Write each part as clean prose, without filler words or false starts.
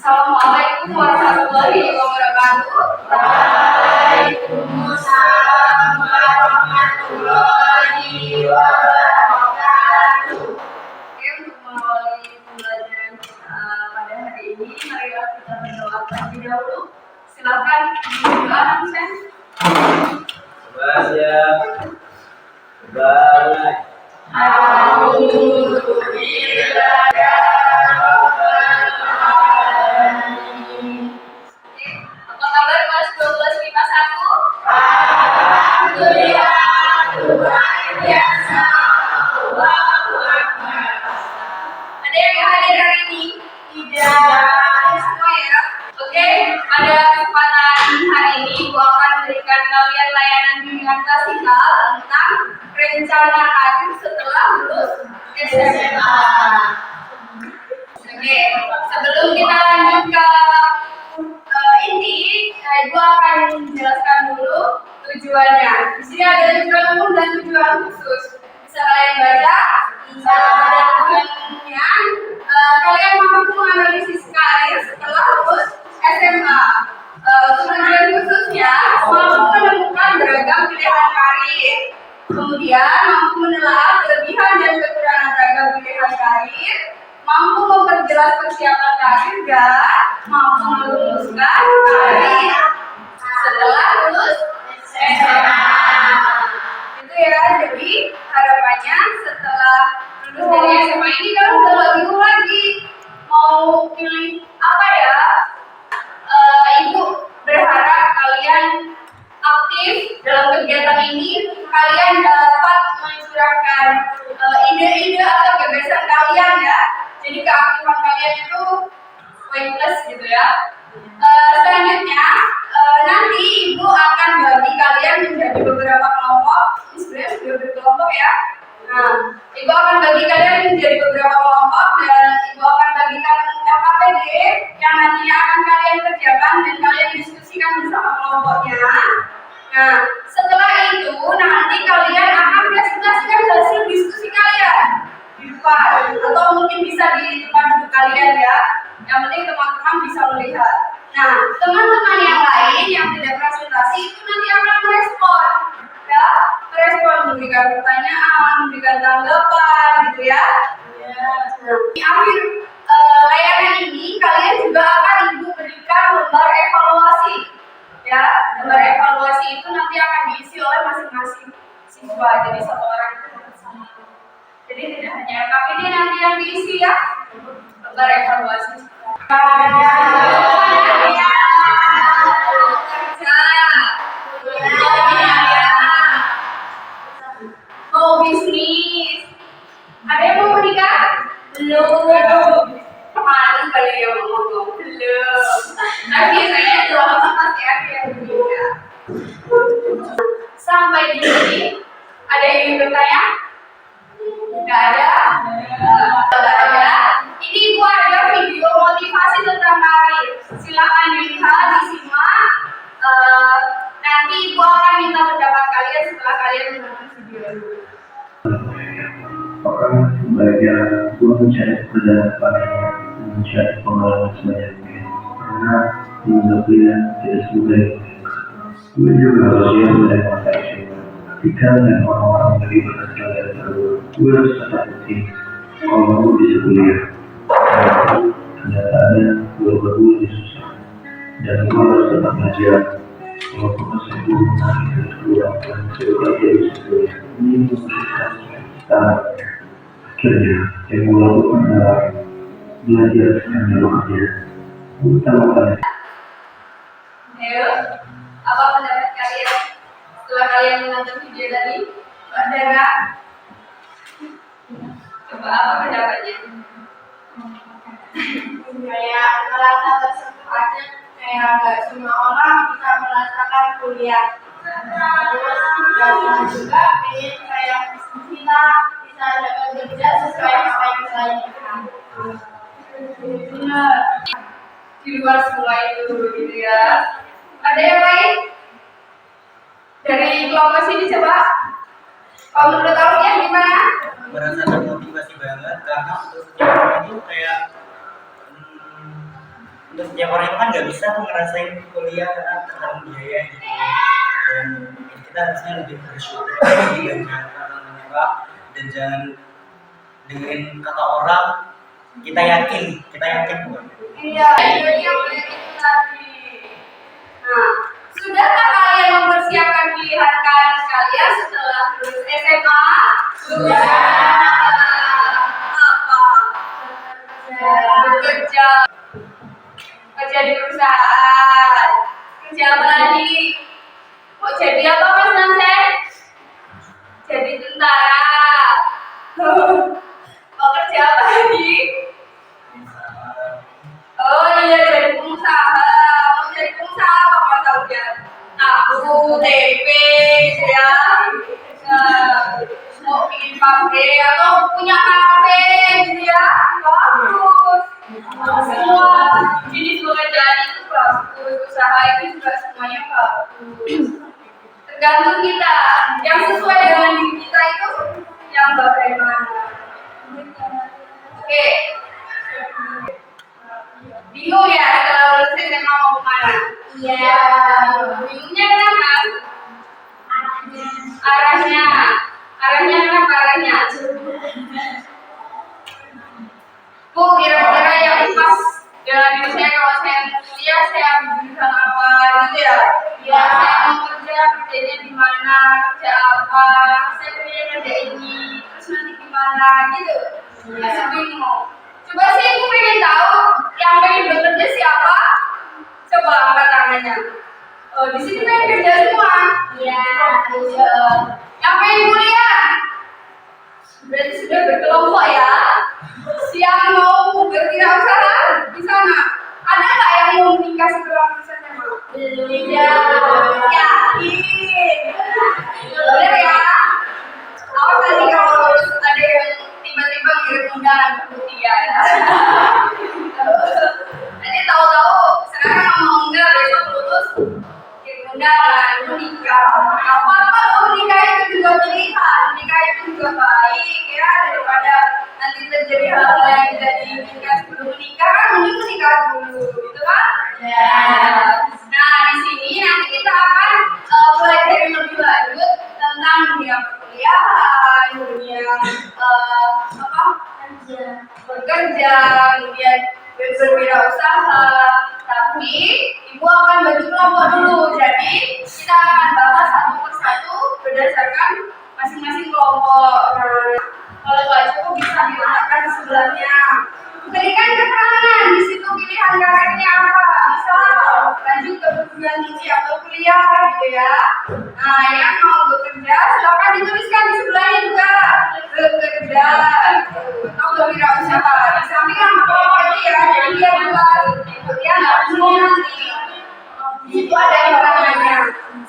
Assalamualaikum warahmatullahi wabarakatuh. Waalaikumsalam warahmatullahi wabarakatuh. Oke, untuk mengawali pembelajaran kita pada hari ini, marilah kita berdoa terlebih dahulu. Silakan berdoa, Sen. Alhamdulillah. Apa kabar kelas 12 kita 1? Alhamdulillah, luar biasa. Allahu Akbar. Ada yang hadir hari ini? Tidak. Semua ya. Oke, pada kesempatan hari ini Ibu akan memberikan kalian layanan bimbingan klasikal tentang rencana karir setelah lulus SMA. Oke, sebelum kita lanjut ke inti, Ibu akan menjelaskan dulu tujuannya. Di sini ada tujuan umum dan tujuan khusus. Bisa kalian baca? Bisa. Tujuannya, kalian mampu menganalisis karir setelah lulus SMA. Tujuan khususnya mampu menemukan beragam pilihan karir. Kemudian mampu menelaah kelebihan dan kekurangan beragam pilihan karir. Mampu memperjelas persiapan karir dan mampu meluluskan karir setelah lulus SMA. Itu ya, jadi harapannya setelah lulus dari SMA ini kan udah lagi mau pilih apa ya? Ibu berharap kalian aktif dalam kegiatan ini, kalian dapat mencurahkan ide-ide atau gagasan kalian ya. Jadi keaktifan kalian itu poin plus gitu ya. Selanjutnya nanti Ibu akan bagi kalian menjadi beberapa kelompok. Ini sebenarnya sudah berkelompok ya. Nah, Ibu akan bagi kalian menjadi beberapa kelompok dan Ibu akan bagikan KKPD yang nantinya akan kalian kerjakan dan kalian diskusikan bersama kelompoknya. Nah, setelah itu nanti kalian akan presentasikan hasil diskusi kalian di depan atau mungkin bisa di depan duduk kalian ya. Yang penting teman-teman bisa melihat. Nah, teman-teman yang lain yang tidak presentasi itu nanti akan merespon, ya, merespon, memberikan pertanyaan, memberikan tanggapan, gitu ya. Nah, di akhir layanan ini kalian juga akan Ibu berikan lembar evaluasi, ya. Lembar evaluasi itu nanti akan diisi oleh masing-masing siswa, jadi satu orang itu bersama. Jadi tidak hanya LKPD nanti yang diisi ya, lembar evaluasi. Mau bisnis, ada yang mau menikah? Belum. Malu kali ya mau ngomong belum. Tapi biasanya drama pasti ada yang menikah. Sampai di sini ada yang ingin bertanya? Nggak ada? Nggak ada. Ini Ibu ada video motivasi tentang karir. Silakan dilihat, disimak. Nanti Ibu akan minta pendapat kalian setelah kalian menonton video dulu. Orang belajar gua mencari perjalanan mencari pengalaman sebanyak mungkin karena menurut dia tidak semudah gue juga harus siap dari masa SMA ketika dan orang-orang lebih berhasil dari terlalu gue harus tetap bukti kalau gue bisa kuliah kenyataannya gue berdua lebih susah dan gue harus tetap belajar walaupun masih gue menang dan keluar dan setelah dia bisa kuliah ini memutuskan kita akhirnya yang gue lakukan adalah belajar sambil bekerja utama kali. Ayo, apa pendapat kalian setelah kalian menonton video tadi? Ada nggak? Coba apa pendapatnya? Kayak merasa tersentuh aja, kayak nggak semua orang bisa merasakan kuliah. Terus juga pengen kayak kita bisa dapat kerja sesuai apa yang kita inginkan. Benar. Di luar semua itu gitu ya. Ada yang lain? Dari kelompok sini coba. Kalau menurut Alfian gimana? Merasa termotivasi banget karena untuk sejarah itu kayak untuk setiap orang itu kan nggak bisa tuh ngerasain kuliah karena terhalang biaya gitu. Dan kita harusnya lebih bersyukur dan jangan menyerah dan jangan dengerin kata orang. Kita yakin bukan? Iya, itu yang itu tadi. Nah, sudahkah kalian mempersiapkan pilihan kalian setelah lulus SMA? Sudah. Apa? Bekerja. Kerja di perusahaan. Kerja apa lagi? Mau jadi apa Mas Nansen? Jadi tentara. Mau kerja apa lagi? Oh iya, jadi pengusaha. Mau jadi pengusaha apa Mas Alfian? Tahu, tempe, gitu ya. Mau bikin pabrik atau punya kafe, gitu ya. Bagus. Semua jenis pekerjaan itu bagus. Usaha itu juga semuanya bagus. Tergantung kita. Yang sesuai dengan diri kita itu yang bagaimana. Oke. Bingung ya setelah lulus SMA mau kemana? Iya. Bingungnya kenapa? Arahnya kenapa arahnya? Bu, kira-kira yang pas dengan diri saya kalau saya mau kuliah saya ambil jurusan apa gitu ya? Ya, saya mau kerjanya di mana, kerja apa, saya pengen kerja ini, terus nanti gimana gitu? Masih bingung. Coba sih aku pengen tahu yang pengen bekerja siapa? Coba angkat tangannya. Oh, di sini pengen kerja semua. Iya. Yang pengen kuliah? Berarti sudah berkelompok ya. Siang mau berwirausaha di sana. Ada nggak yang mau menikah setelah lulus SMA? Belum. Iya. Yakin. Bener ya? Apa tadi kalau lulus ada yang tiba-tiba ngirim undangan ke kuliah ya? Nanti tahu-tahu sekarang mau enggak besok lulus kirim undangan menikah. Apa-apa loh menikah itu juga pilihan, menikah itu juga baik ya daripada nanti terjadi hal-hal yang tidak diinginkan sebelum menikah kan mending menikah dulu, gitu kan? Ya. Nah di sini nanti kita akan pelajari lebih lanjut tentang dunia perkuliahan, dunia bekerja, kemudian berwirausaha. Tapi ibu akan bagi kelompok dulu. Jadi kita akan bahas satu persatu berdasarkan masing-masing kelompok. Nah, kalau nggak cukup bisa diletakkan di sebelahnya. Berikan keterangan di situ pilihan karirnya apa. Misal lanjut ke perguruan tinggi atau kuliah gitu ya. Nah, yang mau bekerja silakan dituliskan di sebelahnya juga bekerja atau berwirausaha. Di samping nama kelompok itu ya, jadi dia jelas. Dia nggak bingung nanti. Di situ ada keterangannya.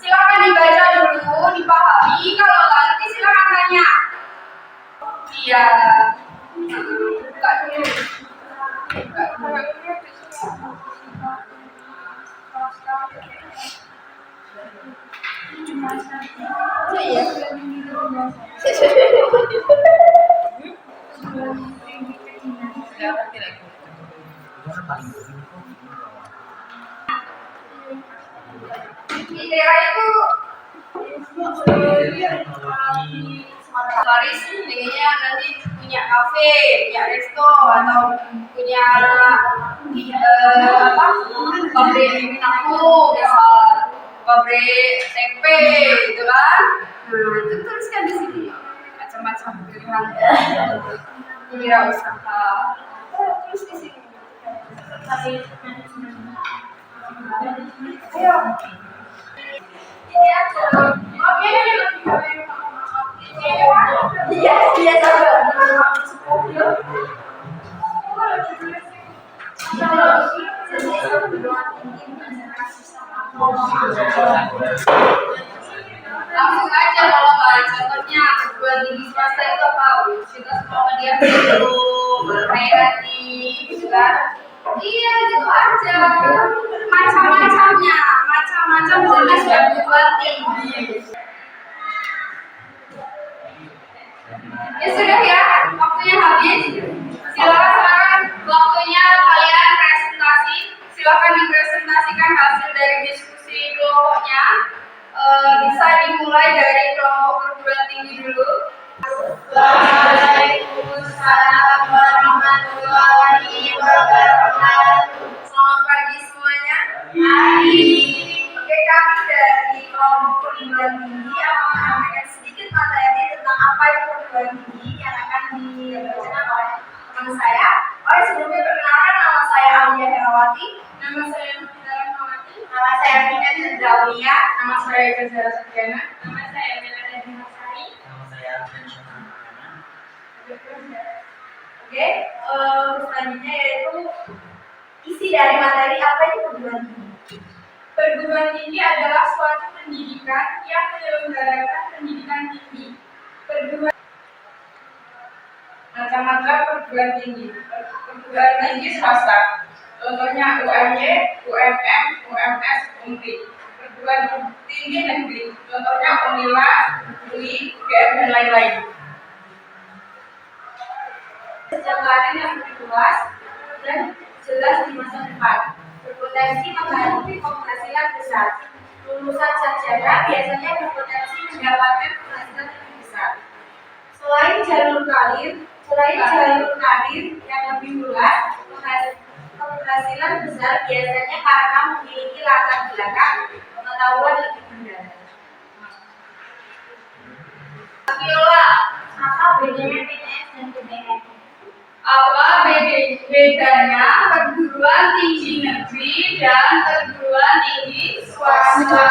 Silakan dibaca dulu, dipahami. Kalau nggak ngerti silakan tanya. Iya. Buka dulu. ITERA itu Paris pengennya nanti punya kafe, punya resto atau punya pabrik tahu, misal pabrik tempe gitu kan. Nah itu tuliskan di sini macam-macam pilihan wirausaha. Tulis di sini. Ayo. Ini aja. Oke. Iya sabar. Langsung aja kalau nggak contohnya perguruan tinggi swasta itu apa? Universitas Muhammadiyah Khairati, gitu kan? Iya gitu aja. Macam-macamnya, macam-macam jenis perguruan tinggi. Ya sudah ya, waktunya habis. Silakan sekarang waktunya kalian presentasi. silakan dipresentasikan hasil dari diskusi kelompoknya. Bisa dimulai dari kelompok perguruan tinggi dulu. Waalaikumsalam warahmatullahi wabarakatuh. Selamat pagi semuanya. Oke, kami dari kelompok perguruan tinggi akan menyampaikan sedikit materi tentang apa itu perguruan tinggi yang akan dibacakan oleh teman saya. Sebelumnya perkenalkan, nama saya Alia Herawati. Nama saya Nurita Rahmawati. Nama saya Fina Cendraulia. Nama saya Gazala Sudiana. Nama saya Melana Dimasari. Nama saya Alvin Syahana. Oke, selanjutnya yaitu isi dari materi apa itu perguruan tinggi. Perguruan tinggi adalah suatu pendidikan yang menyelenggarakan pendidikan tinggi. Macam-macam perguruan tinggi. Perguruan tinggi swasta, contohnya UMY, UMM, UMS, UMRI. Perguruan tinggi negeri, contohnya UNILA, UI, UGM, dan lain-lain. Sejak karir yang lebih luas dan jelas di masa depan, berpotensi menghadapi penghasilan besar. Lulusan sarjana biasanya berpotensi mendapatkan penghasilan lebih besar. Selain jalur karir yang lebih luas, penghasilan besar biasanya karena memiliki latar belakang pengetahuan lebih mendalam. Viola, apa bedanya PTS dan PTN? Apa bedanya perguruan tinggi negeri dan perguruan tinggi swasta?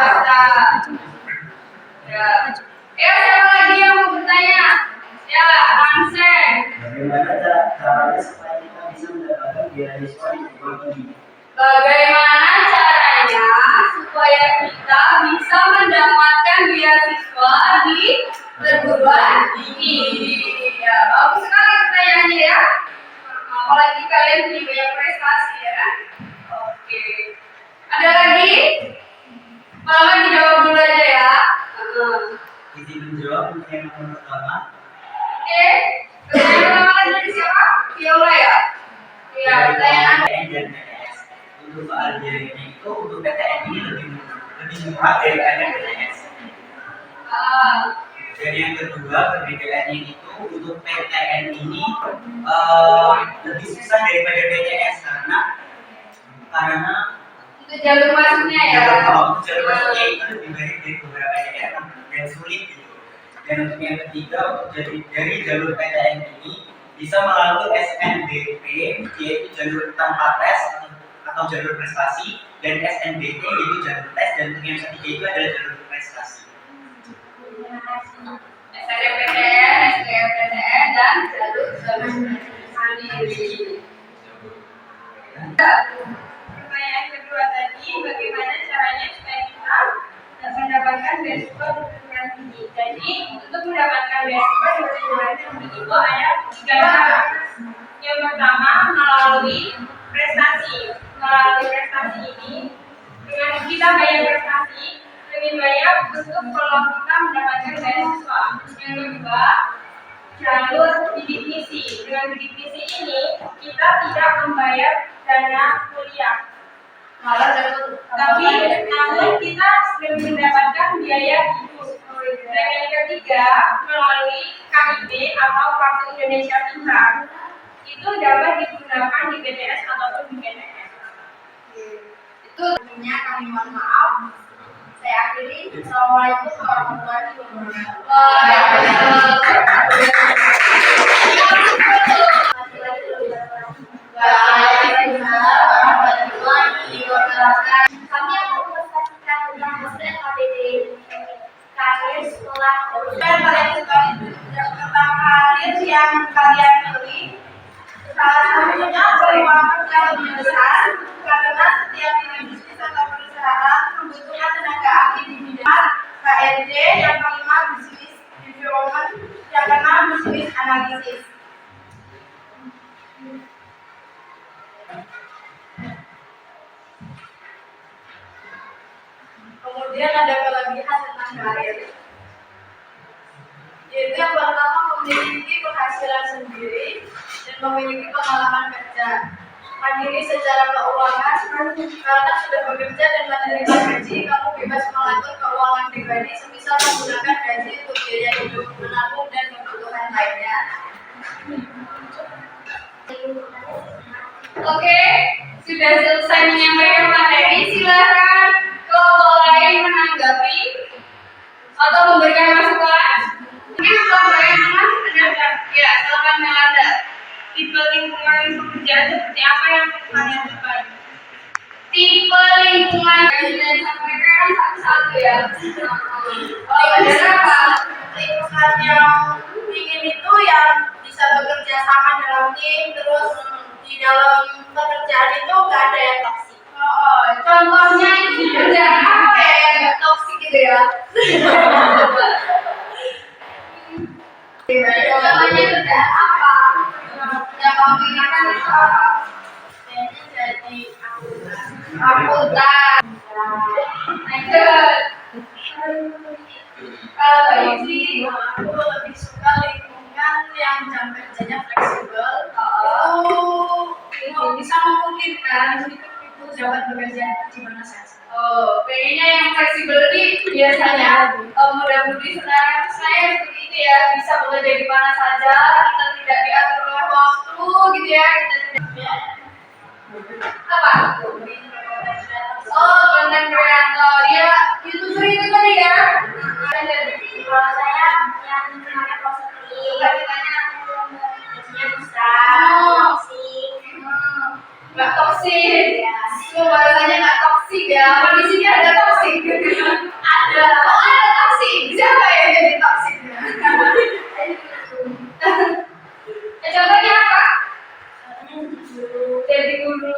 Ya, siapa lagi yang mau bertanya? Ya, Hansen. Bagaimana caranya supaya kita bisa mendapatkan beasiswa di perguruan tinggi? Bagaimana caranya supaya kita bisa mendapatkan beasiswa di perguruan tinggi? Ya, bagus sekali pertanyaannya ya. Apalagi kalian punya banyak prestasi ya kan? Oke. Ada lagi? Kalau dijawab dulu aja ya. Izin menjawab untuk yang nomor pertama. Oke. Pertanyaan pertama dari siapa? Viola ya? Ya, pertanyaan. PTN dan PTS. Untuk soal biayanya itu untuk PTN ini lebih murah daripada PTS. Dan yang kedua, perbedaannya itu untuk PTN ini lebih susah daripada PTS karena Untuk jalur masuknya ya. Untuk jalur masuknya itu lebih banyak dari beberapa daerah dan sulit gitu. Dan untuk yang ketiga, dari jalur PTN ini bisa melalui SNBP, yaitu jalur tanpa tes atau jalur prestasi, dan SNBT yaitu jalur tes, dan untuk yang ketiga itu adalah jalur prestasi. SNMPTN, SBMPTN, dan jalur mandiri. Pertanyaan kedua tadi, bagaimana caranya supaya kita mendapatkan beasiswa di perguruan tinggi? Jadi, untuk mendapatkan beasiswa di perguruan tinggi itu ada 3 cara. Yang pertama, melalui prestasi. Melalui prestasi ini, dengan kita bayar prestasi, lebih banyak untuk kalau kita mendapatkan beasiswa. Yang kedua, jalur bidik misi. Dengan bidik misi ini kita tidak membayar dana kuliah, namun kita lebih mendapatkan biaya hidup. Dan yang ketiga, melalui KIP atau Kartu Indonesia Pintar, itu dapat digunakan di BTS ataupun di PTN. Itu tentunya kami mohon maaf. Saya akhiri. Assalamualaikum warahmatullahi wabarakatuh. Kami akan mempresentasikan tentang hasil LKPD karir setelah tentang karir yang kalian pilih. Salah satunya peluang yang lebih besar karena setiap unit bisnis atau perusahaan membutuhkan tenaga ahli di bidang KRD, yang kelima bisnis development, yang keenam bisnis analisis. Kemudian ada kelebihan tentang karir, yaitu yang pertama memiliki penghasilan sendiri dan memiliki pengalaman kerja, mandiri secara keuangan, Karena sudah bekerja dan menerima gaji, kamu bebas mengatur keuangan pribadi semisal menggunakan gaji untuk biaya hidup, menabung, dan kebutuhan lainnya. Oke, sudah selesai menyampaikan materi. Silakan kelompok lain menanggapi atau memberikan masukan. Mungkin kelompok yang mana ada? Ya, silakan Melanda. Tipe lingkungan pekerjaan seperti apa yang kalian sukai? Tipe lingkungan yang disampaikan satu-satu ya. Oh, ada apa? Lingkungan yang ingin itu yang bisa bekerja sama dalam tim, terus di dalam pekerjaan itu nggak ada yang toksik. Oh, contohnya itu kerjaan apa ya yang nggak toksik gitu ya? Contohnya kerjaan apa? Yang kamu ingatkan itu apa? Kayaknya jadi Akuntan. Lanjut. Kalau Mbak Yuzi, aku lebih suka lingkungan yang jam kerjanya fleksibel. Itu bisa memungkinkan itu dapat bekerja di mana saja. oh, kayaknya yang fleksibel ini biasanya muda-mudi sekarang saya seperti itu ya, bisa bekerja di mana saja, kita tidak diatur oleh waktu gitu ya, kita tidak apa? Oh, konten kreator ya, YouTuber itu tadi ya. Kalau saya yang namanya positif, Bagaimana? gajinya bisa, Oh. toksik. Nggak toksik, bahasanya nggak toksik ya. Apa di sini ada toksik? Ada. Oh, ada toksik. Siapa yang jadi toksik? Contohnya apa? Jadi guru.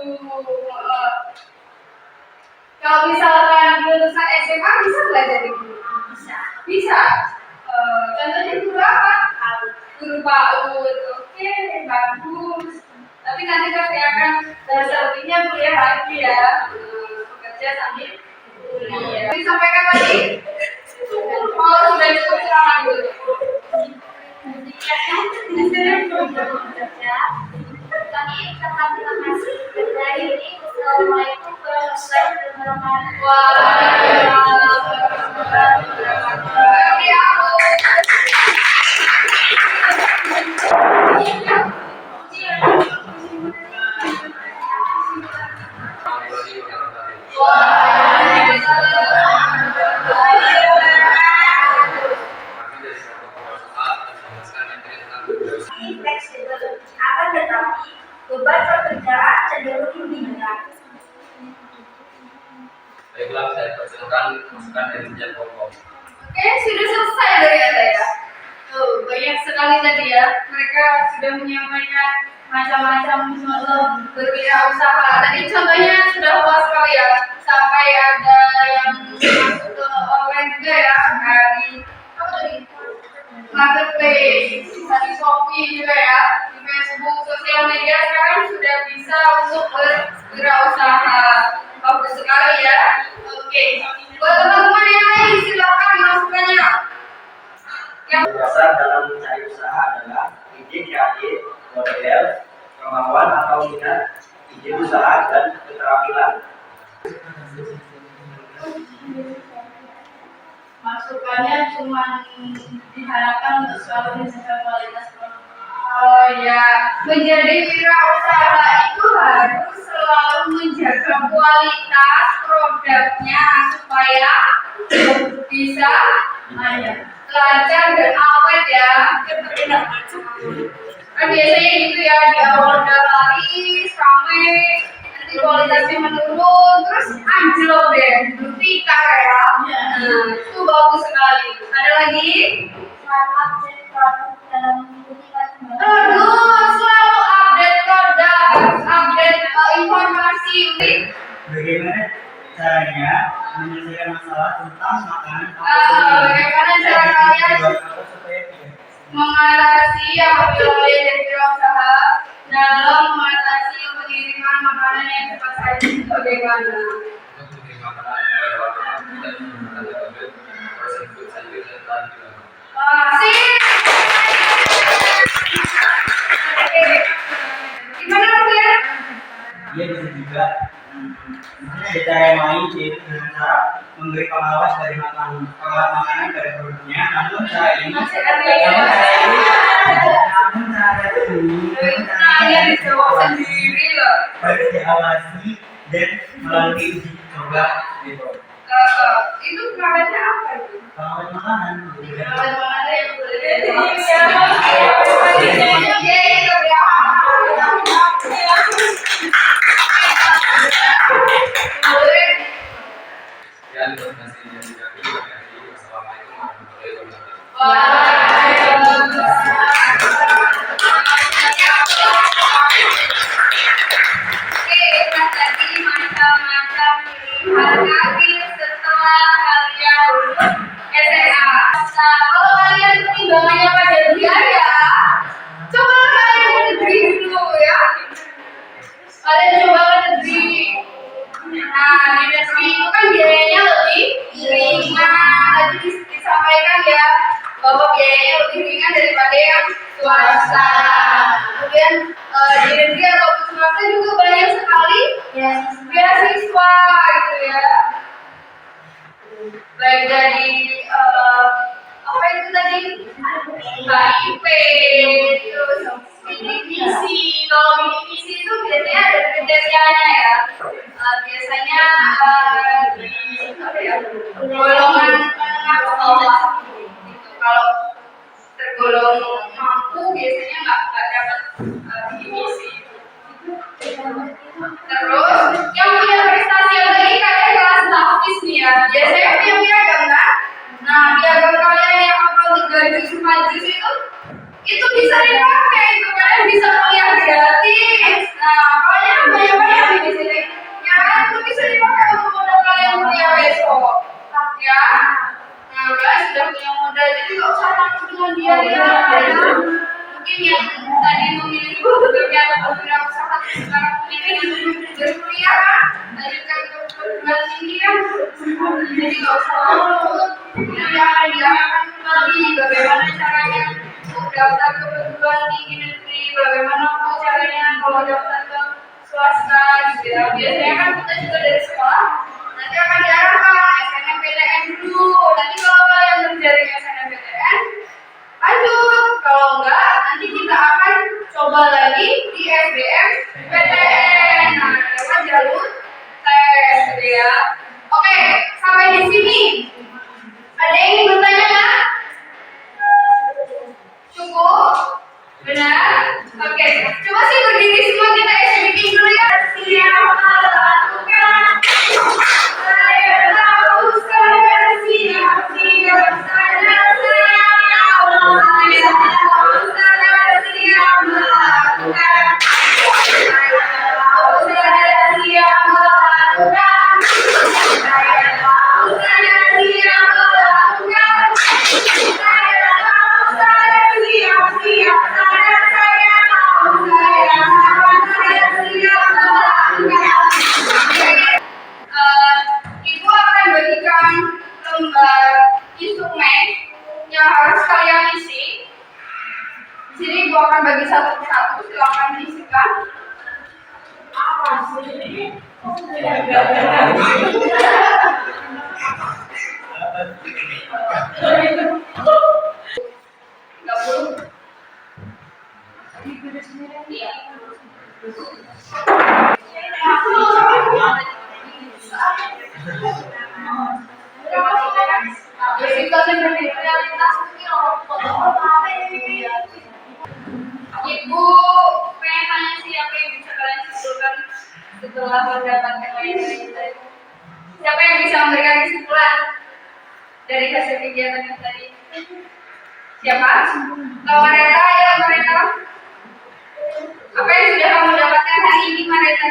Kalau misalkan lulusan SMA bisa nggak jadi guru? Bisa. Bisa. Contohnya guru apa? Guru PAUD. Oke, bagus. Tapi nanti pasti akan bahasa lebihnya kuliah lagi ya. Bekerja sambil kuliah. Disampaikan lagi. Oh, sudah cukup ceramah dulu. Kami tetap terima kasih dari ini. Assalamualaikum warahmatullahi wabarakatuh. Oke, aku. Fleksibel, akan tetapi beban pekerjaan cenderung lebih berat. Baiklah, saya persilakan masukan dari Jan Pokok. Oke, sudah selesai dari Anda ya. Tuh, banyak sekali tadi ya. Mereka sudah menyampaikan macam-macam contoh berwirausaha. Tadi contohnya sudah luas sekali ya. Sampai ada yang masuk ke online juga ya. Dari apa tadi? Marketplace, dari Shopee juga ya. Di Facebook, sosial media sekarang sudah bisa untuk berwirausaha. Bagus sekali ya. Oke, buat teman-teman yang lain silakan masukannya. Yang Dasar dalam mencari usaha adalah ide kreatif, model, kemauan atau minat, ide usaha dan keterampilan. Masukannya cuma diharapkan untuk selalu menjaga kualitas produk. oh ya, menjadi wirausaha itu harus selalu menjaga kualitas produknya supaya bisa lancar dan awet ya. Kan biasanya gitu ya, di awal udah laris, rame, nanti kualitasnya menurun, terus anjlok deh, tikar ya. Nah, itu bagus sekali. Ada lagi? Update produk dalam Aduh, selalu update produk, update informasi. Bagaimana caranya menyelesaikan masalah tentang makanan? Bagaimana cara kalian supaya tidak mengatasi apabila kalian jadi wirausaha dalam mengatasi pengiriman makanan yang cepat saji itu bagaimana? Untuk bikin makanan pada waktu dan menggunakan label frozen food saja dan tahan di dalam. Sip. Oke. Gimana kalian? dia bisa juga CMI yaitu dengan cara memberi pengawas dari makanan dari produknya. Namun cara ini sendiri loh. harus diawasi dan melalui uji coba gitu. Itu perawatnya apa itu? Pengawet makanan. Perawat makanan yang boleh Ya, informasi yang dikami Assalamualaikum warahmatullahi wabarakatuh. Oke, tadi macam-macam pilihan kaki setelah kalian lulus SMA. Nah, kalau kalian pertimbangannya pada biaya, coba kalian ke negeri dulu ya. Kalian coba ke negeri. Nah, di negeri itu kan biayanya lebih ringan. Tadi disampaikan ya bahwa biayanya lebih ringan daripada yang swasta. Kemudian di negeri ataupun swasta juga banyak sekali beasiswa gitu ya. Baik dari apa itu tadi? KIP, terus bidik misi. Kalau bidik misi itu biasanya ada kriterianya ya. Biasanya di apa ya, golongan menengah ke bawah gitu. Kalau tergolong mampu biasanya nggak dapat bidik misi. Terus yang punya prestasi yang tadi kalian kelas tahfiz nih ya. Biasanya punya piagam kan? Nah, piagam kalian yang hafal 3 juz 4 juz itu bisa dipakai, itu kalian bisa kuliah gratis. Nah, kalian banyak-banyak di sini. Ya kan, itu bisa dipakai untuk modal kalian kuliah besok. Ya. Nah, kalian sudah punya modal, jadi nggak usah takut dengan biaya. Ya. Mungkin yang tadi memiliki bekerja atau berwirausaha sekarang ingin berkuliah kan, lanjutkan ke perguruan tinggi kan, jadi nggak usah takut. Nanti akan diarahkan kembali bagaimana caranya untuk daftar ke perguruan tinggi negeri, bagaimana caranya kalau daftar ke swasta gitu ya. Biasanya kan kita juga dari sekolah nanti akan diarahkan SNMPTN dulu. Nanti kalau kalian terjaring SNMPTN lanjut, kalau enggak nanti kita akan coba lagi di SBMPTN. Nah, lewat jalur tes gitu ya. Oke, sampai di sini ada yang ingin bertanya nggak? Cukup? Benar? Oke, coba sih berdiri semua kita speaking dulu ya. Siapa lakukan? Saya tahu saya siap saja saya. Ibu akan berikan lembar instrumen yang harus kalian isi. Di sini Ibu akan bagi satu persatu, silakan diisikan. Apa sih? Nggak perlu. Ibu pengen tanya siapa yang bisa kalian simpulkan setelah mendapatkan materi tadi? Siapa yang bisa memberikan kesimpulan dari hasil kegiatan yang tadi? Siapa? Kalau Mareta, ya Mareta. Apa yang sudah kamu dapatkan hari ini Mareta?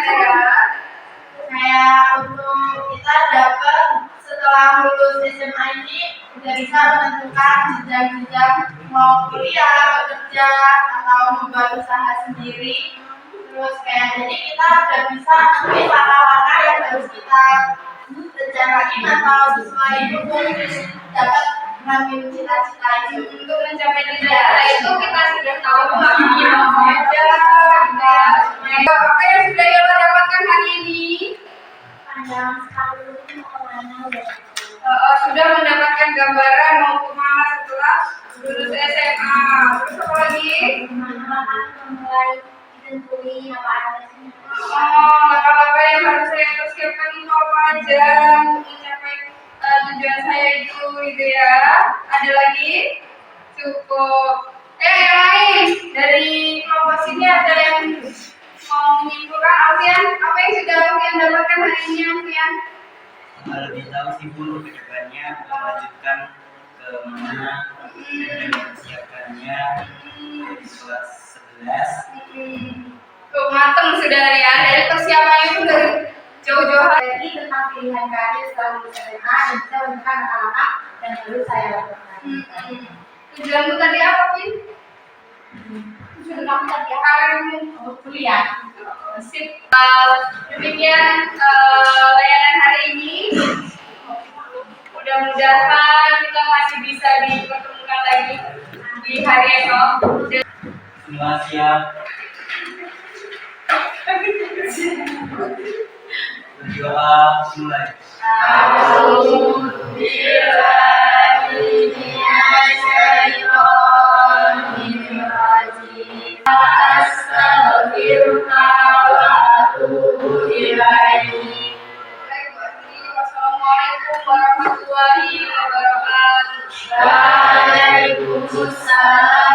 Kayak untuk kita dapat setelah lulus SMA ini udah bisa menentukan jenjang-jenjang mau kuliah, bekerja, atau membuat usaha sendiri. Terus kayak jadi kita udah bisa memilih langkah-langkah yang harus kita rencanain atau sesuai untuk dapat mengambil cita-cita itu. Untuk mencapai cita-cita itu kita sudah tahu langkahnya apa aja, apa yang sudah kita dapatkan hari ini. Panjang Sudah mendapatkan gambaran mau kemana setelah lulus SMA. Terus apa lagi? Apa yang harus saya persiapkan itu apa aja untuk mencapai tujuan saya itu gitu ya. Ada lagi? Cukup. Yang lain dari kelompok sini ada yang mau menyimpulkan Alfian? Apa yang sudah Alfian dapatkan hari ini Alfian? Lebih tahu sih Bu ke depannya melanjutkan ke mana dan mempersiapkannya di kelas 11. Tuh mateng sudah ya, dari persiapan itu dari jauh-jauh hari. Jadi tentang pilihan karir setelah lulus SMA dan bisa menemukan langkah-langkah dan perlu saya lakukan. Tujuanmu tadi apa, Vin? Tujuan kamu tadi apa? Karirmu Untuk kuliah. sip. Demikian layanan hari ini. Mudah-mudahan kita masih bisa dipertemukan lagi di hari esok. Semua siap. Berdoa mulai. Wassalamualaikum warahmatullahi wabarakatuh. Waalaikumsalam.